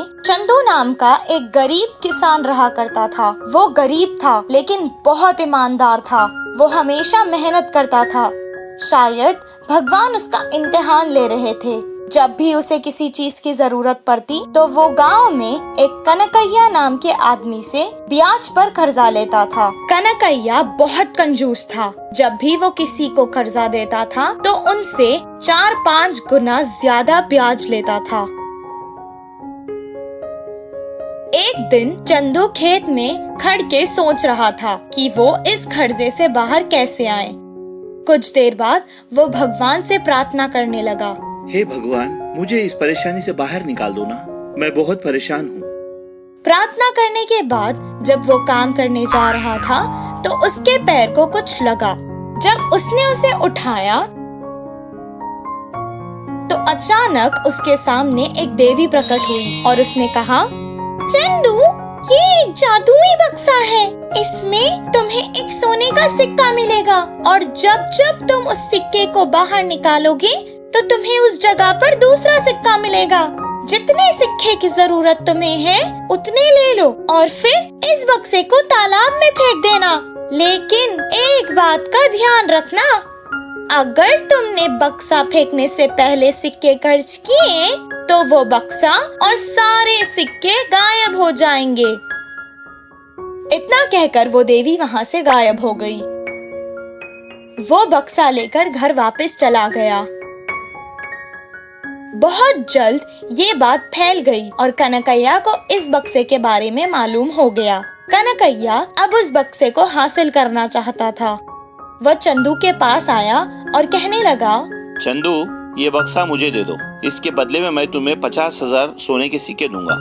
में चंदू नाम का एक गरीब किसान रहा करता था। वो गरीब था लेकिन बहुत ईमानदार था। वो हमेशा मेहनत करता था। शायद भगवान उसका इम्तिहान ले रहे थे। जब भी उसे किसी चीज की जरूरत पड़ती तो वो गांव में एक कनकैया नाम के आदमी से ब्याज पर कर्जा लेता था। कनकैया बहुत कंजूस था। जब भी वो किसी को कर्जा देता था तो उनसे 4-5 गुना ज्यादा ब्याज लेता था। एक दिन चंदू खेत में खड़ के सोच रहा था कि वो इस कर्जे से बाहर कैसे आए। कुछ देर बाद वो भगवान से प्रार्थना करने लगा। हे भगवान, मुझे इस परेशानी से बाहर निकाल दो ना, मैं बहुत परेशान हूँ। प्रार्थना करने के बाद जब वो काम करने जा रहा था तो उसके पैर को कुछ लगा। जब उसने उसे उठाया तो अचानक उसके सामने एक देवी प्रकट हुई और उसने कहा, चंदू, ये एक जादुई बक्सा है। इसमें तुम्हें एक सोने का सिक्का मिलेगा और जब जब तुम उस सिक्के को बाहर निकालोगे तो तुम्हें उस जगह पर दूसरा सिक्का मिलेगा। जितने सिक्के की जरूरत तुम्हें है उतने ले लो और फिर इस बक्से को तालाब में फेंक देना। लेकिन एक बात का ध्यान रखना, अगर तुमने बक्सा फेंकने से पहले सिक्के खर्च किए तो वो बक्सा और सारे सिक्के गायब हो जाएंगे। इतना कहकर वो देवी वहाँ से गायब हो गई। वो बक्सा लेकर घर वापस चला गया। बहुत जल्द ये बात फैल गई और कनकैया को इस बक्से के बारे में मालूम हो गया। कनकैया अब उस बक्से को हासिल करना चाहता था। वह चंदू के पास आया और कहने लगा, चंदू, ये बक्सा मुझे दे दो। इसके बदले में मैं तुम्हें 50,000 सोने के सिक्के दूंगा।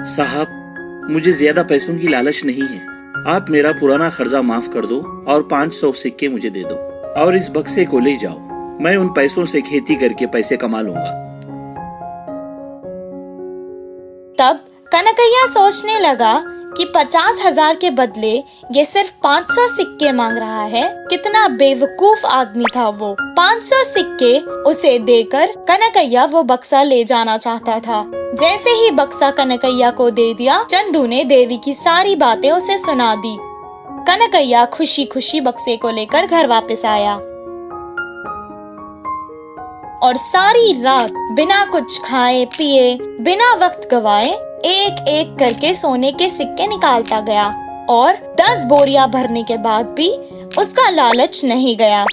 साहब, मुझे ज्यादा पैसों की लालच नहीं है। आप मेरा पुराना कर्जा माफ कर दो और 500 सिक्के मुझे दे दो और इस बक्से को ले जाओ। मैं उन पैसों से खेती करके पैसे कमा लूंगा। तब कनकैया सोचने लगा कि 50,000 के बदले ये सिर्फ 500 सिक्के मांग रहा है। कितना बेवकूफ आदमी था वो। 500 सिक्के उसे देकर कनकैया वो बक्सा ले जाना चाहता था। जैसे ही बक्सा कनकैया को दे दिया, चंदू ने देवी की सारी बातें उसे सुना दी। कनकैया खुशी खुशी बक्से को लेकर घर वापस आया और सारी रात बिना कुछ खाए पिए, बिना वक्त गवाए एक एक करके सोने के सिक्के निकालता गया और 10 बोरियां भरने के बाद भी उसका लालच नहीं गया।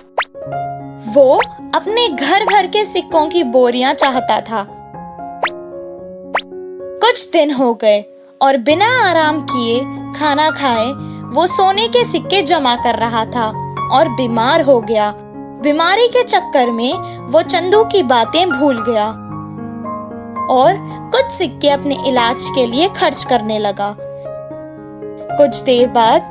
वो अपने घर भर के सिक्कों की बोरियां चाहता था। कुछ दिन हो गए और बिना आराम किए, खाना खाए वो सोने के सिक्के जमा कर रहा था और बीमार हो गया। बीमारी के चक्कर में वो चंदू की बातें भूल गया और कुछ सिक्के अपने इलाज के लिए खर्च करने लगा। कुछ देर बाद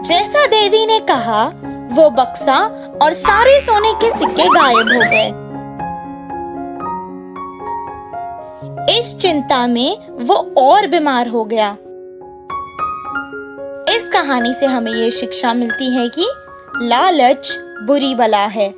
जैसा देवी ने कहा, वो बक्सा और सारे सोने के सिक्के गायब हो गए। इस चिंता में वो और बीमार हो गया। इस कहानी से हमें ये शिक्षा मिलती है कि लालच बुरी बला है।